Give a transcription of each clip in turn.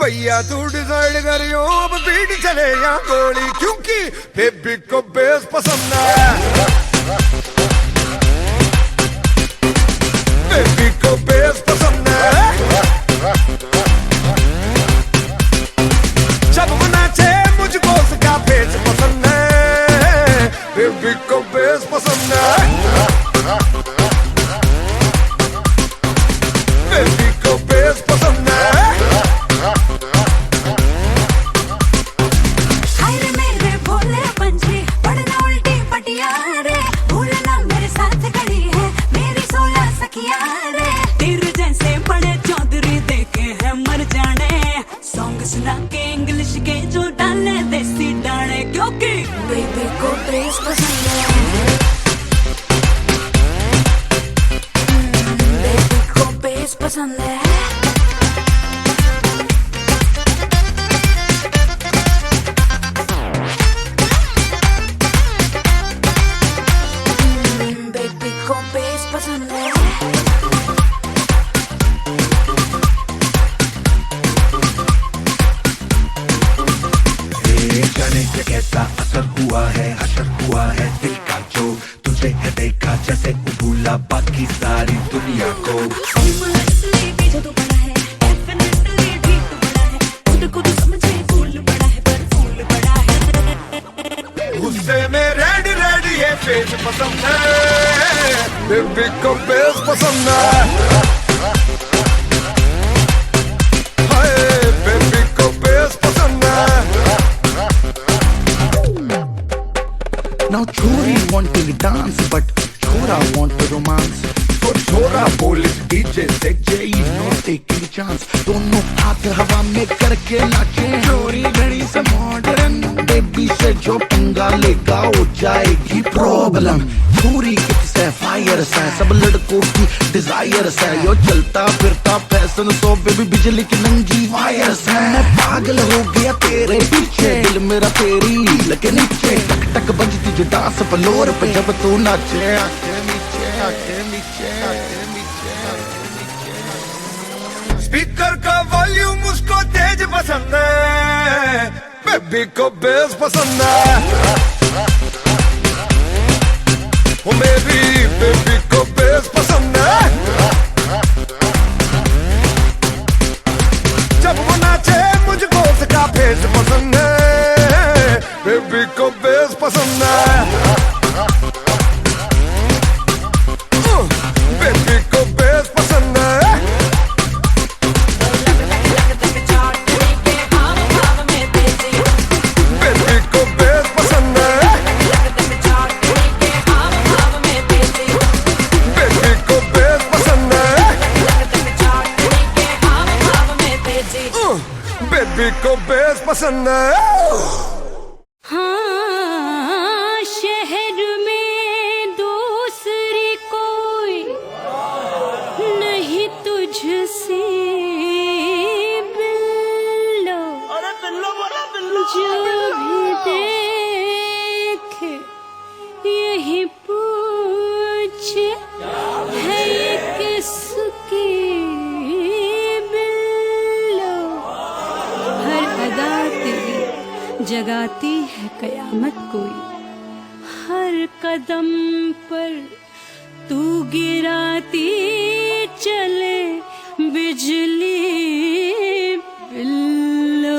भैया तू डिसाइड करियो अब बीट चले या गोली, क्योंकि बेबी को बेस पसंद है, बेबी को बेस पसंद है। जब वो नाचे मुझको उसका बेस पसंद है, बेबी को बेस पसंद है, बेबी को बेस पसंद है। तेरे जैसे बड़े चौधरी देखे हैं मर जाने, सॉन्ग सुना के इंग्लिश के जो डाले देसी डाले, क्योंकि बेबी को बेस पसंद है, बेबी को बेस पसंद है। बेबी को बेस पसंद है। कैसा असर हुआ है, असर हुआ है दिल का, जो तुझे है देखा जैसे भूला बाकी सारी दुनिया को। पीछे तो बड़ा है, डेफिनेटली ठीक तो बड़ा है, खुद को तो समझे फूल बड़ा है, पर फूल बड़ा है। गुस्से में रेड रेड ये फेस पसंद है, बेबी को बेस पसंद है, हाय बेबी को बेस पसंद है। Now Chori want to dance but Chora want to romance, तो छोरा बोले डीजे से जय नो टेकिंग चांस, दोनों हाथ हवा में करके नाचे। चोरी घड़ी से मॉडर्न, बेबी से जो पंगा लेगा हो जाएगी प्रॉब्लम। चोरी किससे फायर से, सब लड़कों की डिजायर से, यो चलता फिरता फैशन सो बेबी बिजली की नंगी वायर से। मैं पागल हो गया तेरे पीछे, दिल मेरा तेरी लगे नीचे, टक टक बजती जो डांस फ्लोर पे जब तू नाचे। आके नीचे, आके नीचे, आके नीचे, आके नीचे। स्पीकर का वॉल्यूम उसको तेज पसंद है, बेबी को बेस पसंद है, ओ बेबी बेबी को बेस पसंद है। जब वो नाचे मुझको उसका फेस पसंद है, बेबी को बेस पसंद है, बेबी को बेस पसंद है। बेबी को बेस पसंद है, बेबी को बेस पसंद है, बेबी को बेस पसंद है। हाँ, शहर में दूसरी कोई नहीं तुझसे बिल्लो, जो भी देखे यही पूछे है ये किसकी बिल्लो। हर अदा तेरी जगाती है कयामत कोई, हर कदम पर तू गिराती चले बिजली बिल्लो।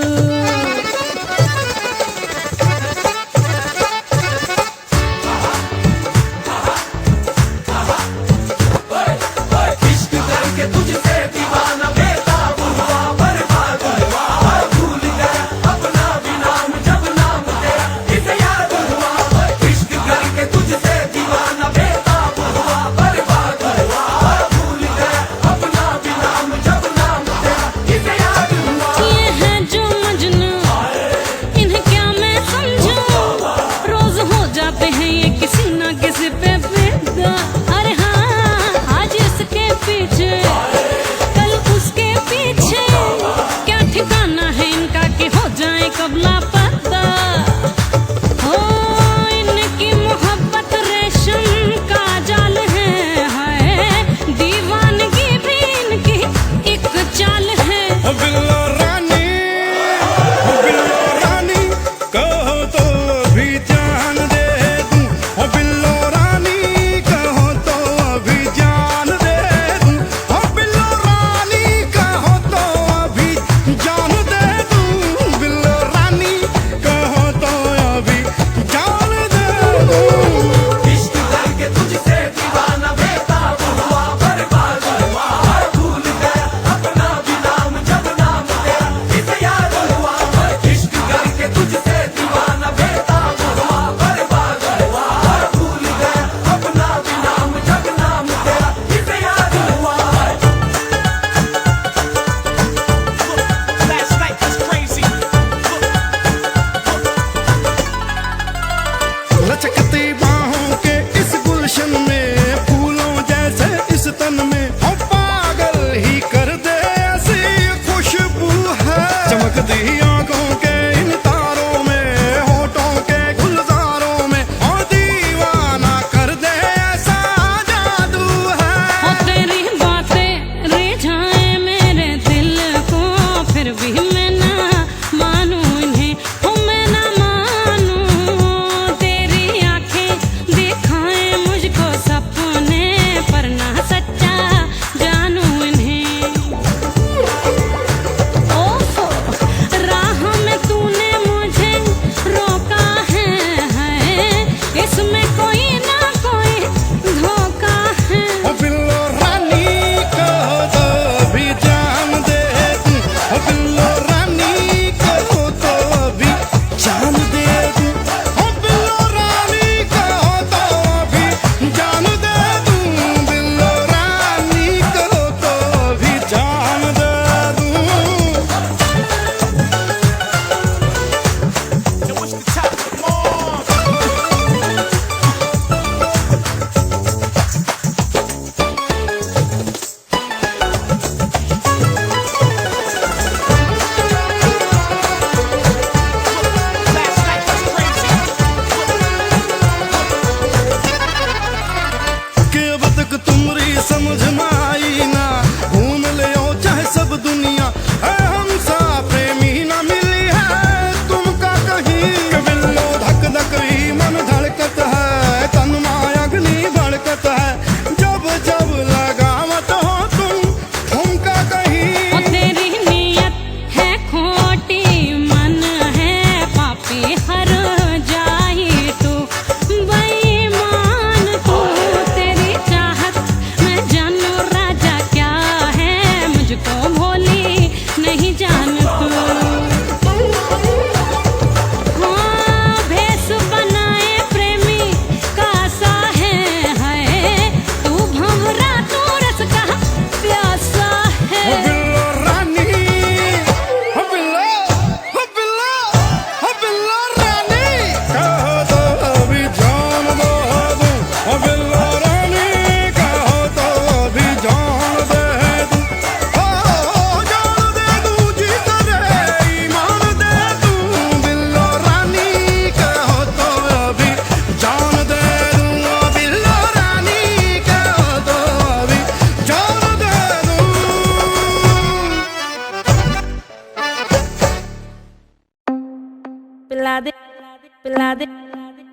पिला दे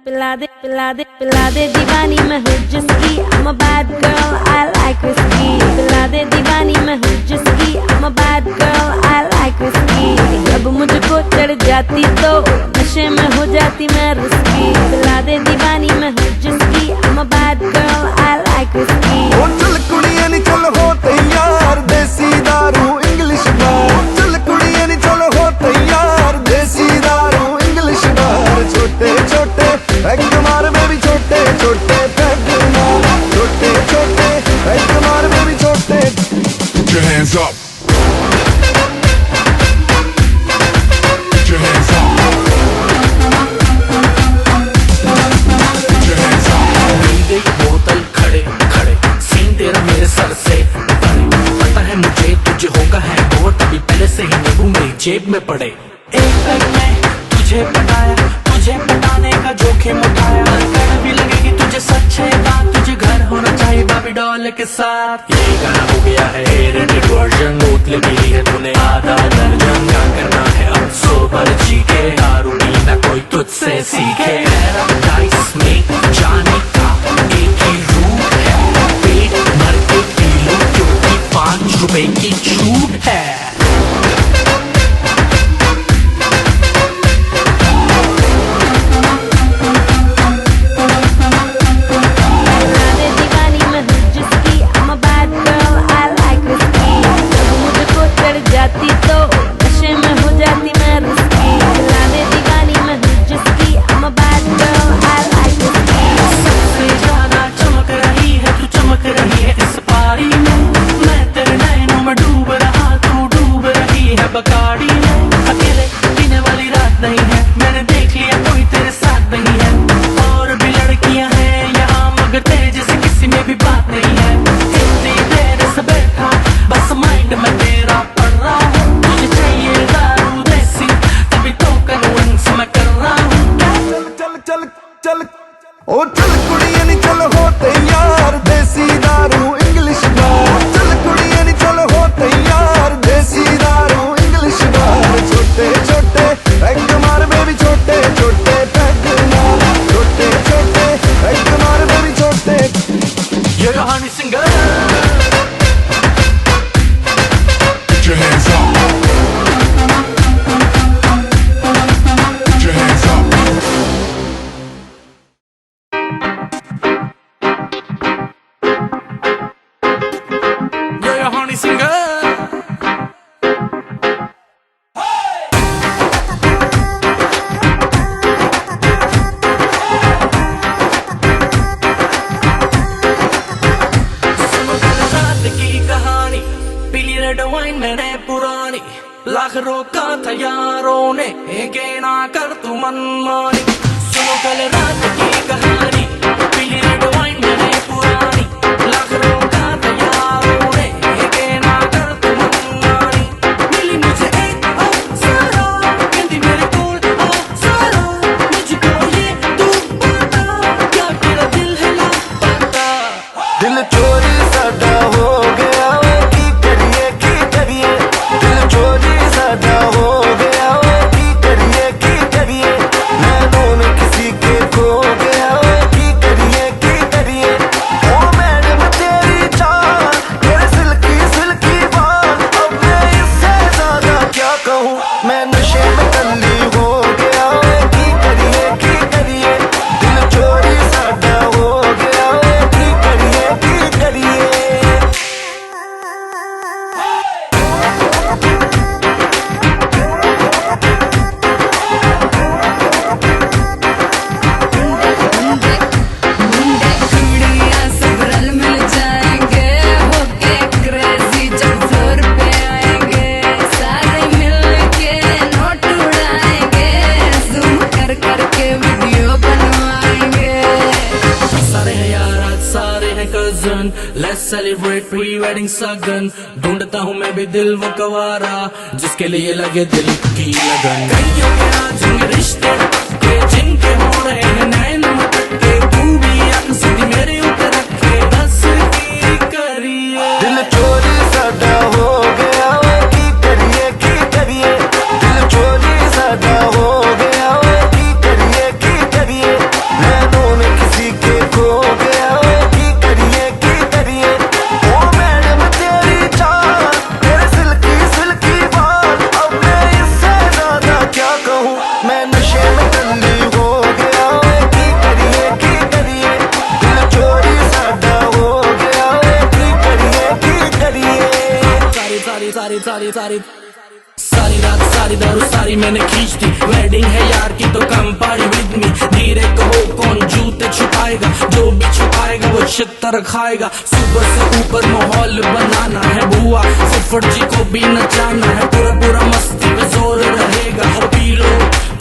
पिला दे पिला दे पिला दे दीवानी मैं हूँ जिसकी I'm a bad girl I like whiskey पिला दे दीवानी मैं हूँ जिसकी I'm a bad girl I like whiskey जब मुझको चढ़ जाती तो नशे में हो जाती मैं रिस्की पिला दे दीवानी मैं हूँ जिसकी I'm a bad girl I like whiskey ओ चल कुड़ियां नी चल हो तैयार देसी दारू इंग्लिश बार चल कुड़ियां नी चल हो तैयार देसी दारू इंग्लिश बार छोटे छोटे एक मार में भी छोटे छोटे पैग मार छोटे छोटे एक मार में भी छोटे Put your hands up. Put your hands up. Put your hands up. मिल गई बोतल खड़े खड़े सीन तेरा मेरे सर से परे पता है मुझे तुझे होगा है और तभी पहले से ही नींबू मेरी जेब में पड़े एक पैग में तुझे पटाया तुझे पटाने का जोखिम उठाया कहना भी लगेगी तुझे सच है बात तुझे घर होना चाहिए बाबी डॉल के साथ ये गाना हो गया है रेडेड वर्जन बोतलें पी है तूने आधा दर्जन क्या करना है अब सोबर जी के दारू पीना कोई तुझसे सीखे पैराडाइज में जाने का एक ही रूट है पेट भर के पी लो क्योंकि 5 रुपए की छूट है बकाड़ी अकेले पीने वाली रात नहीं है मैंने देख लिया कोई तेरे साथ नहीं है और भी लड़कियां हैं यहाँ मगर तेरे जैसे किसी में भी बात नहीं है इतनी देर से बैठा बस माइंड में तेरा पड़ रहा हूँ तुझे चाहिए दारू देसी तभी तो कानून से मैं कर रहा हूँ चल चल चल ओ चल कुड़ियां नी चल हो तैयार देसी दारू इंग्लिश बार चल कुड़ियां नी चल हो तैयार देसी दारू इंग्लिश बार छोटे छोटे एक मार में भी छोटे छोटे पैग मार छोटे छोटे एक मार में भी छोटे ये कहानी singer Put your hands up. Put your hands up. ये कहानी सिंगर पीली रेड वाइन मैंने पुरानी लाख रोका था यारों ने एक ना कर तू मनमानी सुनो कल रात की कहानी पीली रेड वाइन मैंने पुरानी लाख रोका था यारों ने एक ना कर तू मनमानी मिली मुझे एक अप्सरा कहती मेरे कोल अप्सरा मुझको ये तू बता क्या तेरा दिल है लापता दिल चोरी साडा हो गया की करिए दिल चोरी साडा हो गया की करिए नैनों में किसी के खो गया की करिए ओ मैडम तेरी चाल मेरे सिल्की सिल्की बाल अब मैं इससे ज्यादा क्या कहूँ मैं नशे में कल्ली हो गया की करिए दिल चोरी साडा हो गया की करिए Let's celebrate pre-wedding सगन ढूंढता हूँ मैं भी दिल वो कवारा जिसके लिए लगे दिल की लगन कईयों के आज रिश्ते के जिनके हो रहे हैं नैन मटके तू भी अख सीधी मेरे ऊपर रखे बस की करिए दिल चोरी साडा हो गया की करिए दिल चोरी साडा हो गया की करिए सारी रात सारी दारू सारी मैंने खींच दी। वेडिंग है यार की तो कम पार्टी विद मी। धीरे कहो कौन जूते छुपाएगा, जो भी छुपाएगा वो छितर खाएगा। सुबह से ऊपर माहौल बनाना है, बुआ फुफड़ जी को भी नचाना है। पूरा मस्ती में जोर रहेगा, और पी लो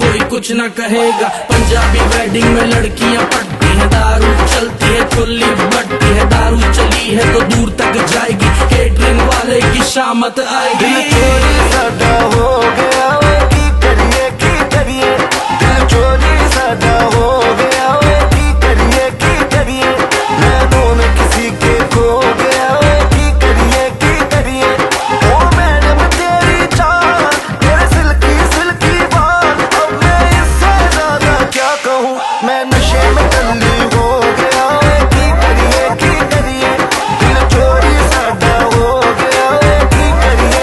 कोई कुछ न कहेगा। पंजाबी वेडिंग में लड़कियां पटती है, दारू चलती है, चुल्ली बटती है। दारू चली है तो दूर तक जाएगी, केटरिंग वाले की शामत आएगी। दिल चोरी साडा हो गया वे की करिए दिल चोरी साडा हो गया वे की करिए नैनों में किसी के खो गया वे की करिए ओ मैडम तेरी चाल तेरे सिल्की बाल। अब मैं इससे ज्यादा क्या कहूँ, मैं नशे में टल्ली हो गया वे की करिए दिल चोरी साडा हो गया वे की करिए।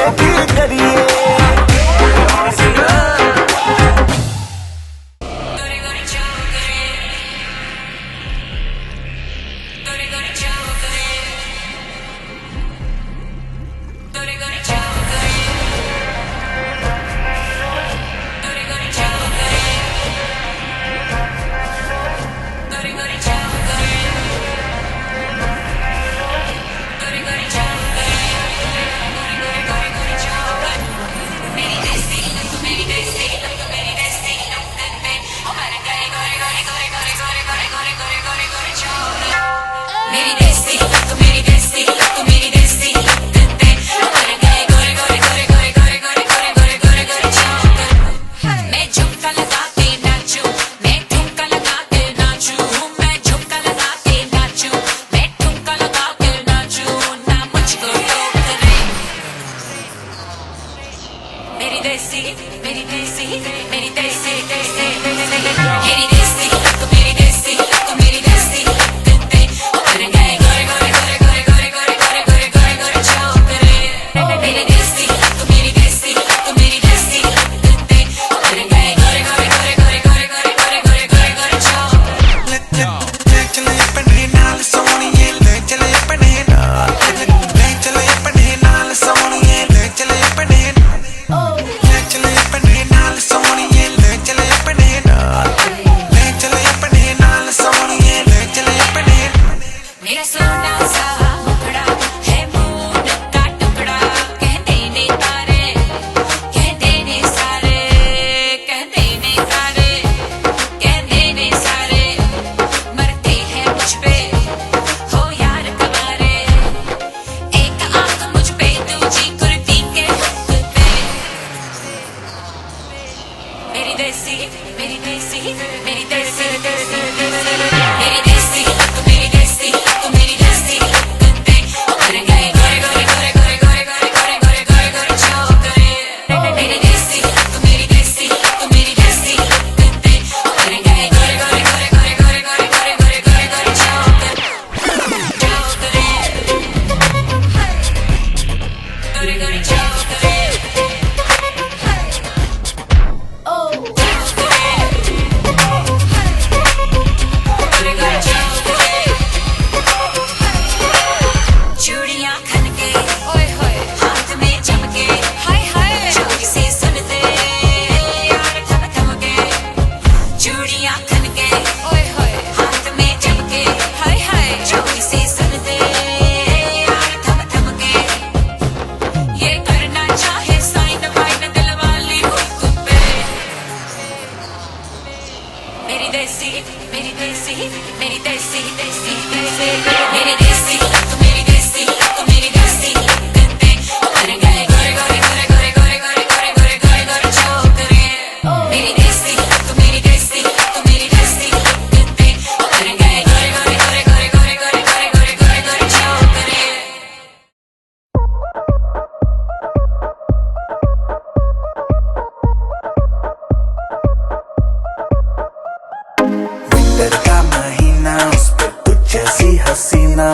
हसीना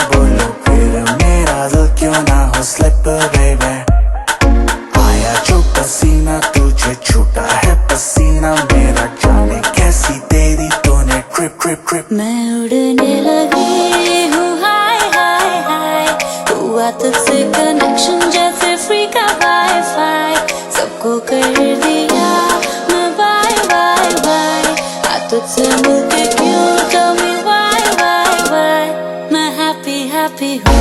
को कर दिया मैं बाय बाय बाय, तुझसे मिलके क्यों कभी बाय बाय बाय। मैं हैप्पी हैप्पी हूँ,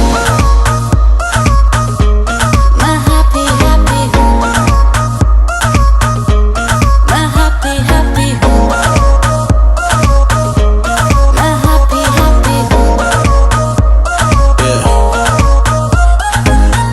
मैं हैप्पी हैप्पी हूँ, मैं हैप्पी हैप्पी हूँ, मैं हैप्पी हैप्पी हूँ।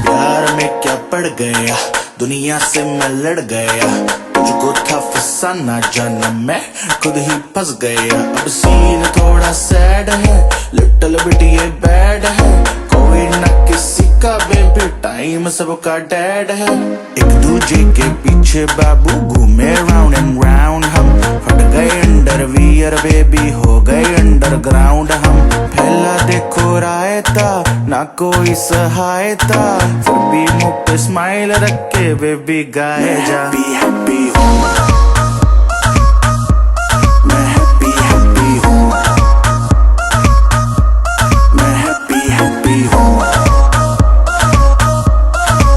प्यार में क्या पड़ गया, दुनिया से मैं लड़ गया, तुझको था फसाना जाना मैं खुद ही फंस गया। अब सीन थोड़ा सैड है, लिटिल बिट ये बैड है, कोई ना किसी का बेबी टाइम सबका डैड है। एक दूजे के पीछे बाबू घूमे राउंड एंड राउंड, हम फट गए अंडरवियर बेबी हो गए अंडरग्राउंड। हम फैला देखो रायता ना कोई सहायता, फिर भी मुंह पे स्माइल रख के बेबी गाए जा। हैप्पी हैप्पी हूँ, मैं हैप्पी हैप्पी हूँ, मैं हैप्पी हैप्पी हूँ,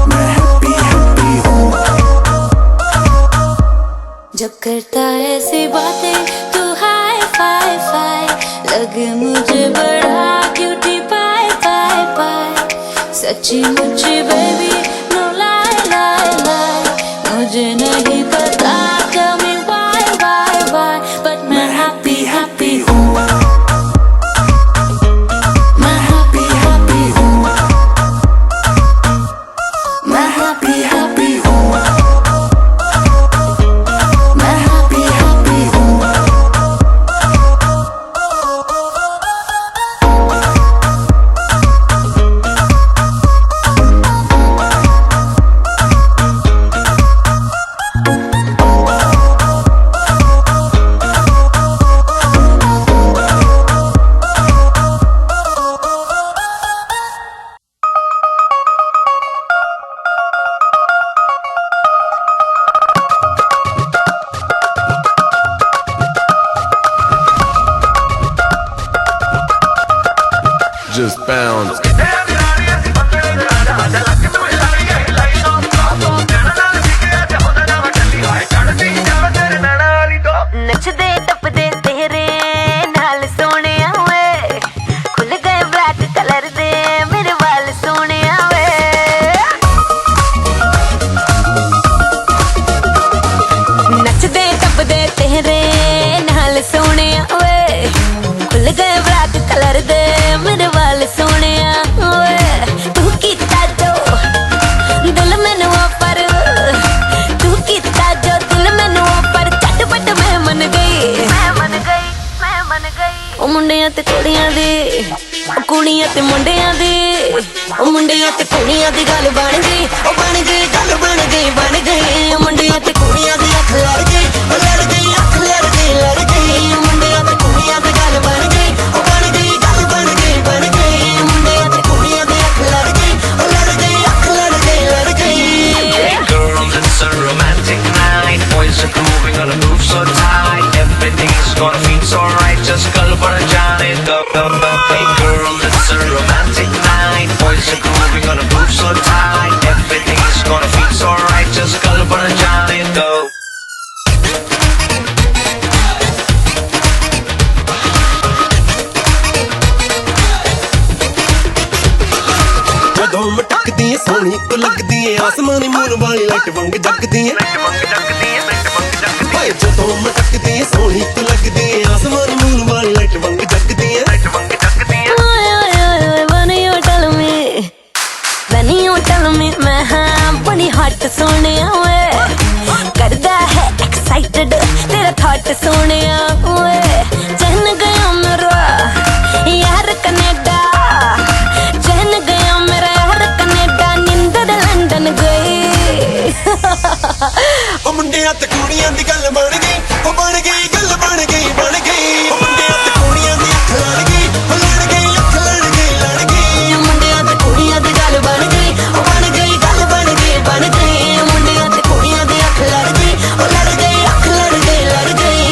मैं हैप्पी हैप्पी हूँ। जब करता ऐसी बातें तू हाय फाय फाय, लगे मुझे बड़ा क्यूटी पाए पाए पाए। सच्ची मुझे बेबी नो लाई लाई लाई, मुझे नहीं पता tell me why why why, but मैं हैप्पी हैप्पी हूँ, मैं हैप्पी हैप्पी हूँ, मैं हैप्पी हैप्पी हूँ, मैं हैप्पी हैप्पी हूँ। Just bounce. नचदे टपदे तेरे नाल सोहणिया वे, खुल गए ब्लैक कलर दे मेरे वाल सोहणिया वे। नचदे टपदे तेरे नाल सोहणिया वे, खुल गए ब्लैक कलर दे मेरे वाल सोहणिया वे। तू कीता जो दिल मैनू पर, तू कीता जो दिल मैनू पर, झटपट मैं मन गई, मैं मन गई, मैं मन गई। ओ मुंडियां ते कुड़ियां दी, ओ कुड़ियां ते मुंडियां दी, ओ मुंडियां ते कुड़ियां दी गल बन गई, ओ बन गई गल बन गई बन गई। ओ मुंडियां ते कुड़ियां दी अख लड़ गई, ओ लड़ गई अख लड़ गई लड़ गई। ओ मुंडियां ते कुड़ियां दी गल बन गई, ओ बन गई गल बन गई बन गई। ओ मुंडियां ते कुड़ियां दी अख लड़ गई, ओ लड़ गई अख लड़ गई लड़ गई। Hey girls, it's a romantic night. Boys are grooving on a move so tight. Everything's gonna feel so right. Just kal bad jaane do. Hey girls, it's a romantic night. Boys are grooving on a move so tight. Everything's gonna feel so right. Just kal bad jaane do. ਜਦੋਂ ਮਟਕਦੀ ਏ ਸੋਹਣੀ ਤੂੰ ਲੱਗਦੀ ਏ ਆਸਮਾਨੀ moon ਵਾਲੀ light ਵਾਂਗ ਜਗਦੀ ਏ। ਓਏ ਜਦੋਂ ਮਟਕਦੀ ਏ ਸੋਹਣੀ ਤੂੰ ਲੱਗਦੀ ਏ ਆਸਮਾਨੀ ਮੂਨ ਵਾਲੀ ਲਾਈਟ ਵਾਂਗ ਜਗਦੀ ਏ। ओए ओए ओए ओए when you tell me मैं हाँ बड़ी हॉट सोहणिया वे, करदा है एक्साइटेड तेरा थॉट सोहणिया वे। चहन गया मेरा यार कनेडा, चहन गया मेरा यार कनेडा, निंदर लंदन गई। ਓ ਮੁੰਡਿਆਂ ਤੇ ਕੁੜੀਆਂ ਦੀ ਗੱਲ ਬਣ ਗਈ, ਓ ਬਣ ਗਈ ਗੱਲ ਬਣ ਗਈ ਬਣ ਗਈ। ਓ ਮੁੰਡਿਆਂ ਤੇ ਕੁੜੀਆਂ ਦੀ ਅੱਖ ਲੜ ਗਈ, ਓ ਲੜ ਗਈ ਅੱਖ ਲੜ ਗਈ ਲੜ ਗਈ। ਓ ਮੁੰਡਿਆਂ ਤੇ ਕੁੜੀਆਂ ਦੀ ਗੱਲ ਬਣ ਗਈ, ਓ ਬਣ ਗਈ ਗੱਲ ਬਣ ਗਈ ਬਣ ਗਈ। ਓ ਮੁੰਡਿਆਂ ਤੇ ਕੁੜੀਆਂ ਦੀ ਅੱਖ ਲੜ ਗਈ, ਓ ਲੜ ਗਈ ਅੱਖ ਲੜ ਗਈ ਲੜ ਗਈ।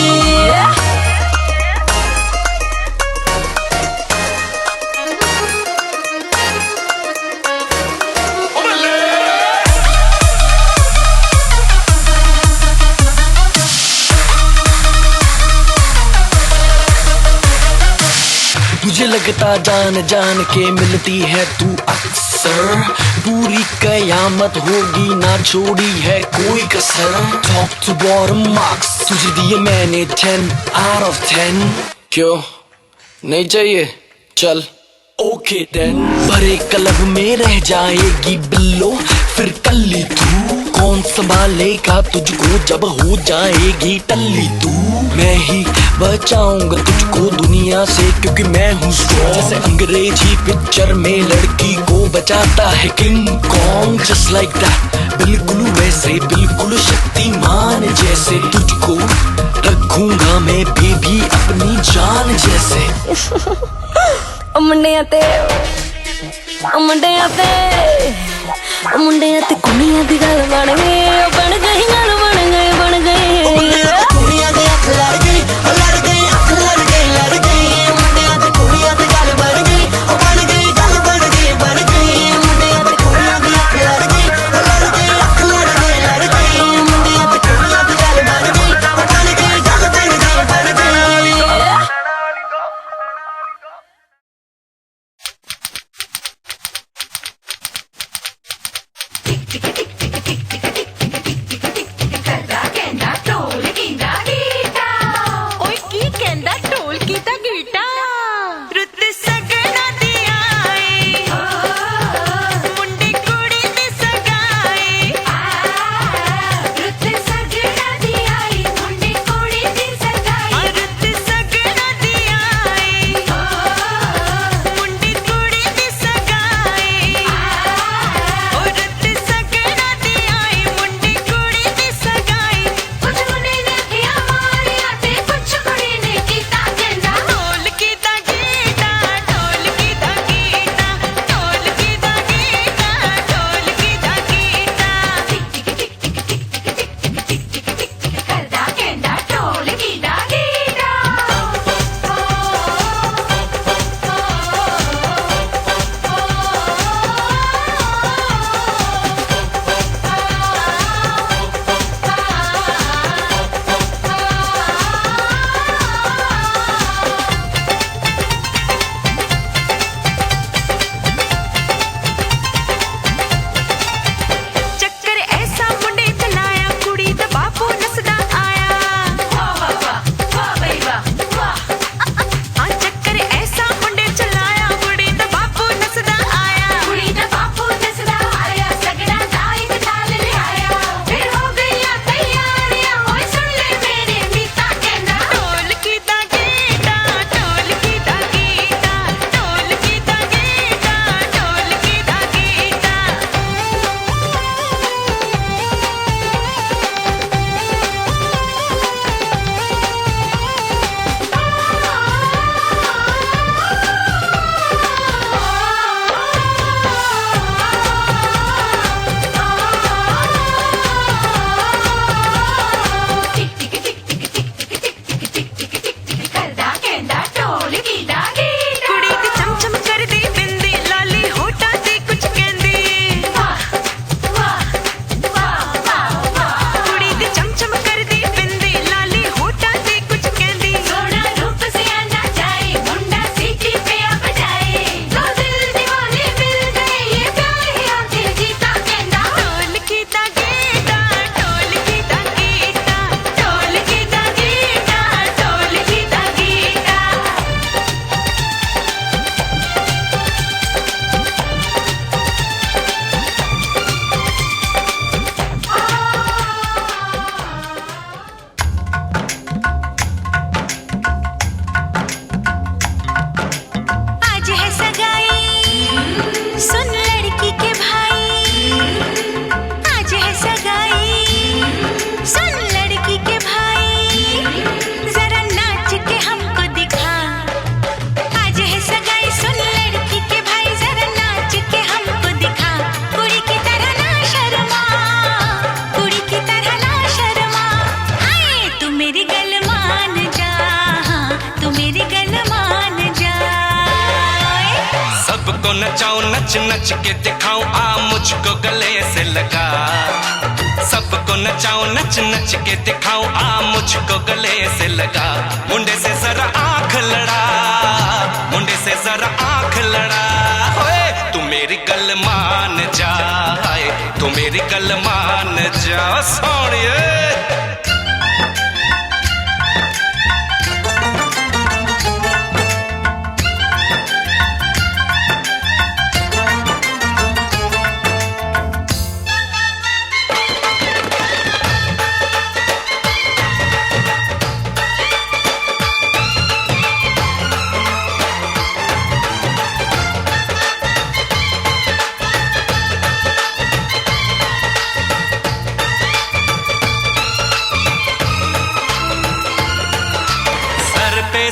तुझे लगता जान जान के मिलती है तू अक्सर, पूरी कयामत होगी ना छोड़ी है कोई कसर। टॉप टू बॉटम मार्क्स तुझे दिए मैंने 10 out of 10। क्यों नहीं चाहिए? चल ओके देन। भरे क्लब में रह जाएगी बिल्लो फिर कल्ली तू, कौन संभालेगा तुझको जब हो जाएगी टल्ली तू। मैं ही बचाऊंगा तुझको दुनिया से क्योंकि मैं हूँ स्ट्रॉन्ग। जैसे अंग्रेजी पिक्चर में लड़की को बचाता है king Kong, just like that बिल्कुल वैसे, बिल्कुल शक्तिमान जैसे तुझको रखूंगा मैं बेबी अपनी जान जैसे। मुंडिया ते कुड़ियां दी गल बन गई, बन गई गल बन गई, बन गई। कुड़ियां दी अख लड़ गई, लड़ गई अख लड़ गई, लड़ गई। मुंडियां ते कुड़ियां दी गल बन गई, बन गई गल बन गई, बन गई। मुंडियां ते कुड़ियां दी अख लड़ गई, लड़ गई अख लड़ गई, लड़ गई। मुंडियां ते कुड़ियां दी गल बन गई, बन गई गल बन गई, बन गई। नचाऊं नच नच के दिखाऊं आ मुझको गले से लगा। सबको नचाऊं नच नच के दिखाऊं आ मुझको गले से लगा। मुंडे से जरा आंख लड़ा, मुंडे से लड़ा। होए तू मेरी गल मान जा, हाय तू मेरी गल मान जा सोनिए।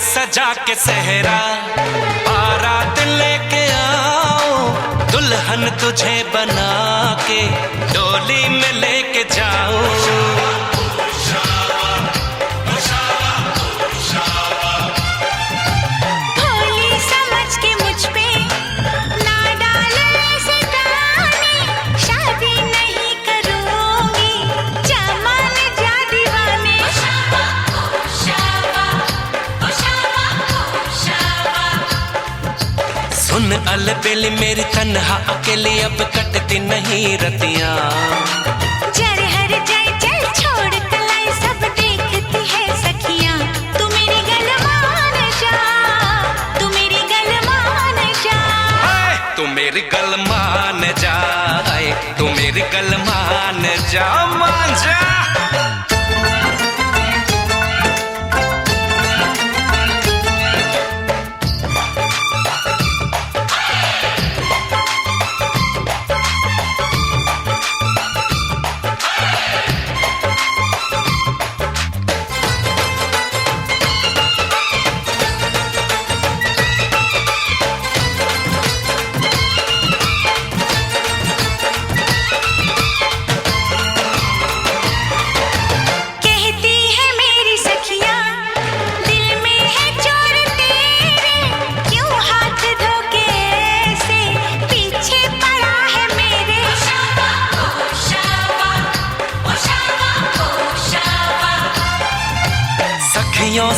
सजा के सहरा बारात लेके आओ, दुल्हन तुझे बना के डोली में लेके जाओ। भोली समझ के मुझ पे ना डालो ऐसे ताने, शादी नहीं करूंगी जमान जा दीवाने। सुन अलबेली मेरी तन्हा अकेली अब कटती नहीं रतियां। जर हर जाए चल छोड़ कलाई सब देखती है सखियां। तू मेरी गल मान जा, तू मेरी गल मान जा। तू मेरी गल मान जा, तू मेरी गल मान जा, मान जा।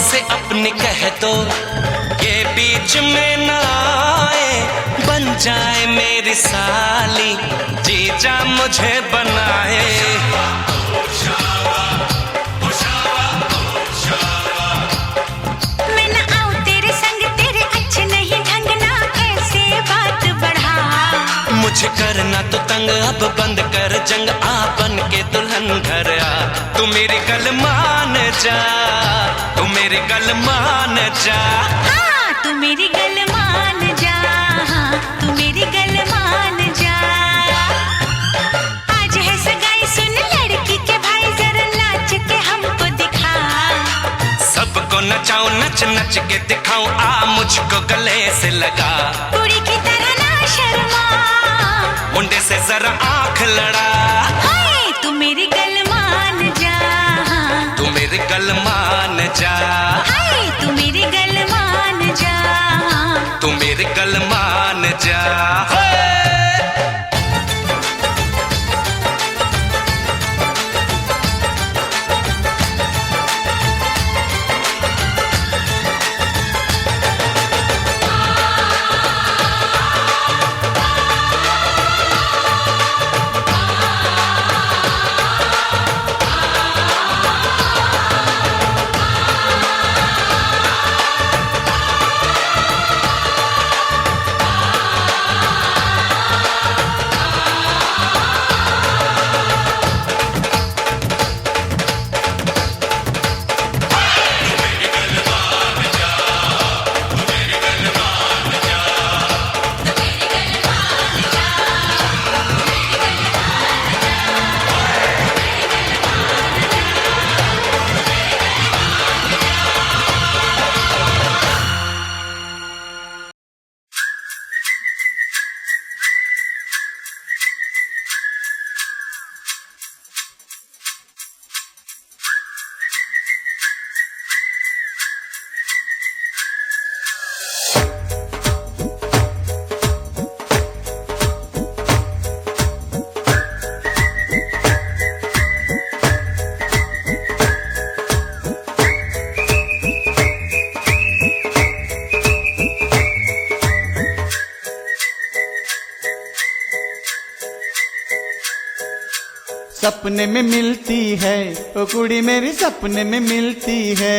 से अपनी कह दो ये बीच में ना आए, बन जाए मेरी साली जीजा मुझे बनाए। मैं ना आऊं तेरे संग, तेरे अच्छे नहीं ढंग ना ऐसे बात बढ़ा। मुझे करना तो तंग अब बंद कर जंग, आ बन के दुल्हन घर आ। तू मेरी गल मान जा, तू मेरी गल मान जा। हाँ तू मेरी गल मान जा, हाँ तू मेरी गल मान जा। आज है सगाई सुन लड़की के भाई, जरा नाच के हमको दिखा। सबको नचाऊं नच नच के दिखाऊं, आ मुझको गले से लगा। कुड़ी की तरह ना शर्मा, मुंडे से जरा आंख लड़ा। हाय तू मेरी गल मान जा, तू मेरी गल मान जा। हाय तू मेरी गल मान जा, तू मेरी गल मान जा। सपने में मिलती है, ओ कुड़ी मेरी सपने में मिलती है।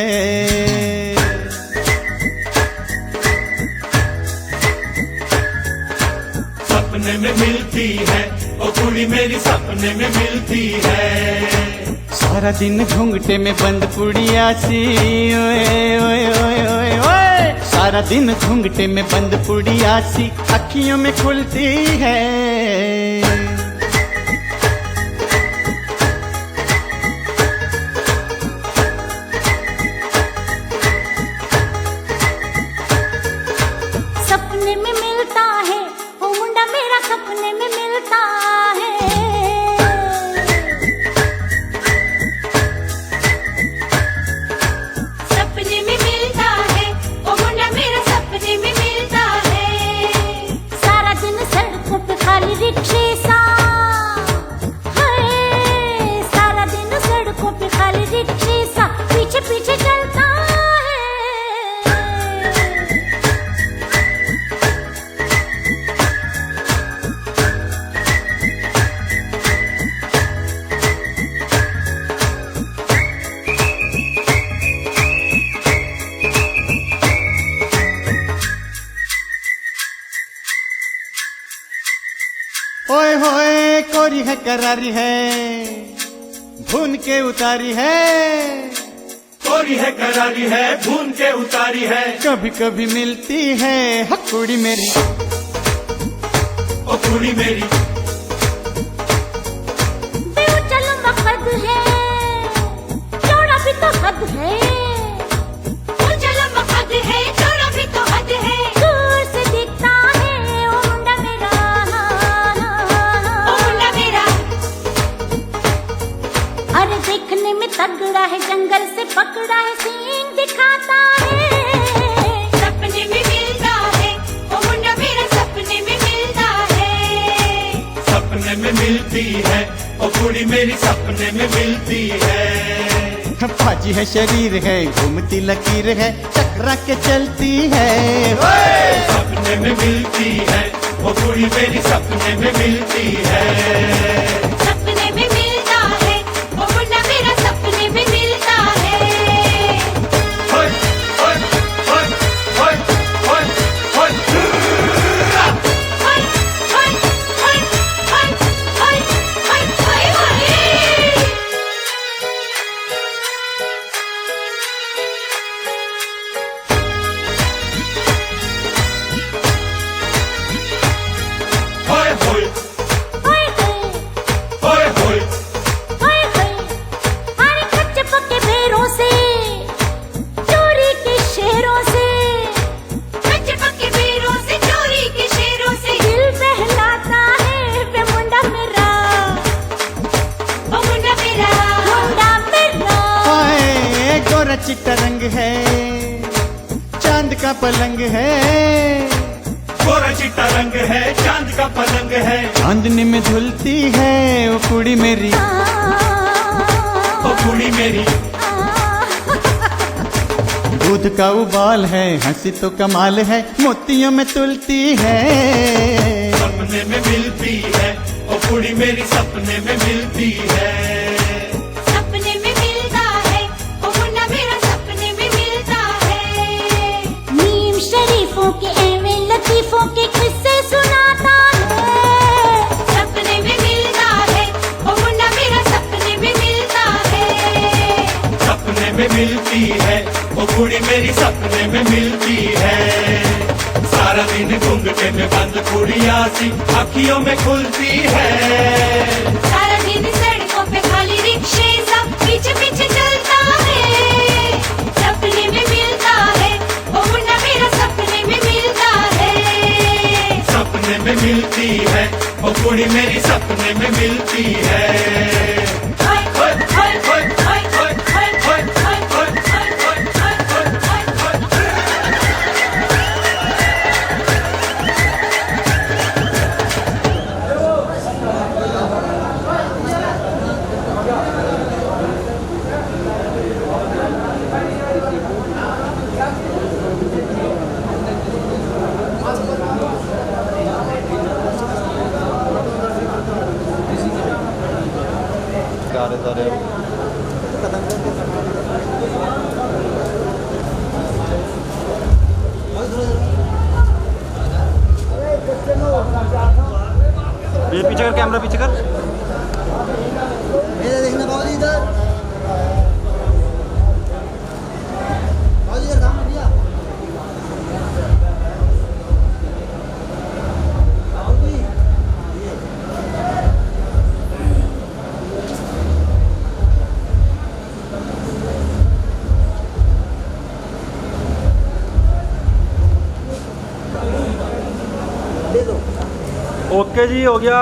सपने में मिलती है, ओ कुड़ी मेरी सपने में मिलती है। सारा दिन घूंघटे में बंद पुड़िया सी, ओए ओए ओए ओए ओए। सारा दिन घूंघटे में बंद पुड़िया सी अखियों में खुलती है। सपने में मिलता है, ओ मुंडा मेरा सपने में मिलता है। सपने में मिलता है, ओ मुंडा मेरा सपने में मिलता है। सारा दिन सड़कों पे खाली रिक्शे सा, हाय, सारा दिन सड़कों पे खाली रिक्शे सा पीछे पीछे चलता है। ओए होए कोरी है करारी है, भून के उतारी है। कोरी है करारी है, भून के उतारी है। कभी कभी मिलती है हकुड़ी मेरी, ओ कुड़ी मेरी। बेऊंचा लंबा कद है, चौड़ा भी तो हद है। ऊंचा लंबा कद है, चौड़ा भी तो हद है। दूर से दिखता है ओ मुंडा मेरा, ओ मुंडा मेरा। अरे देखने में तगड़ा है, जंगल से पकड़ा है, सींग दिखाता है। सपने में मिलता है, ओ मुंडा मेरा सपने में मिलता है। सपने में मिलती है, ओ कुड़ी मेरी सपने में मिलती है। फाजी है शरीर है, घूमती लकीर है, चकरा के चलती है। सपने में मिलती है, ओ कुड़ी मेरी सपने में मिलती है। सपने में मिलता है, ओ मुंडा मेरा सपने में मिलता है। होय, होय, होय, होय, होय, होय। हाय हाय हाय हाय हाय हाय हाय हाय। होय, होय, हाय हाय होय, होय। हाय हाय। अरे कच्चे पक्के बेरों से, चोरी के शेरों से, कच्चे पक्के बेरों से, चोरी के शेरों से दिल बहलाता है वे मुंडा मेरा, ओ मुंडा मेरा, मुंडा मेरा। हाय गोरा चिट्टा रंग है, चांद का पलंग है। गोरा चिट्टा रंग है, चांद का पलंग है। चांदनी में झुलती है वो कुड़ी मेरी, ओ कुड़ी मेरी। दूध का उबाल है, हंसी तो कमाल है, मोतियों में तुलती है। सपने में मिलती है, ओ कुड़ी मेरी सपने में मिलती है। सपने में मिलता है, ओ मुन्ना मेरा सपने में मिलता है। नीम शरीफों के एवे लतीफों के किस्से सुनाता है। सपने में मिलता है, ओ मुन्ना मेरा सपने में मिलता है। सपने में मिलती है, ओ कुड़ी मेरी सपने में मिलती है। सारा दिन घूंघटे में बंद कुड़िया सी अखियों में खुलती है। सारा दिन सड़कों पे खाली रिक्शे सा पीछे पीछे चलता है। सपने में मिलता है, ओ मुन्ना मेरा सपने में मिलता है। सपने में मिलती है, ओ कुड़ी मेरी सपने में मिलती है। हाय हाय हाय हाय हाय हाय हाय, हाय, हाय हाय, हाय, हाय, हाय, हाय, रहे हो। ये पीछे कर, कैमरा पीछे कर। इधर देखना बाबू जी, इधर बाबू जी, इधर सामने भैया। बाबू जी, ओके जी, हो गया।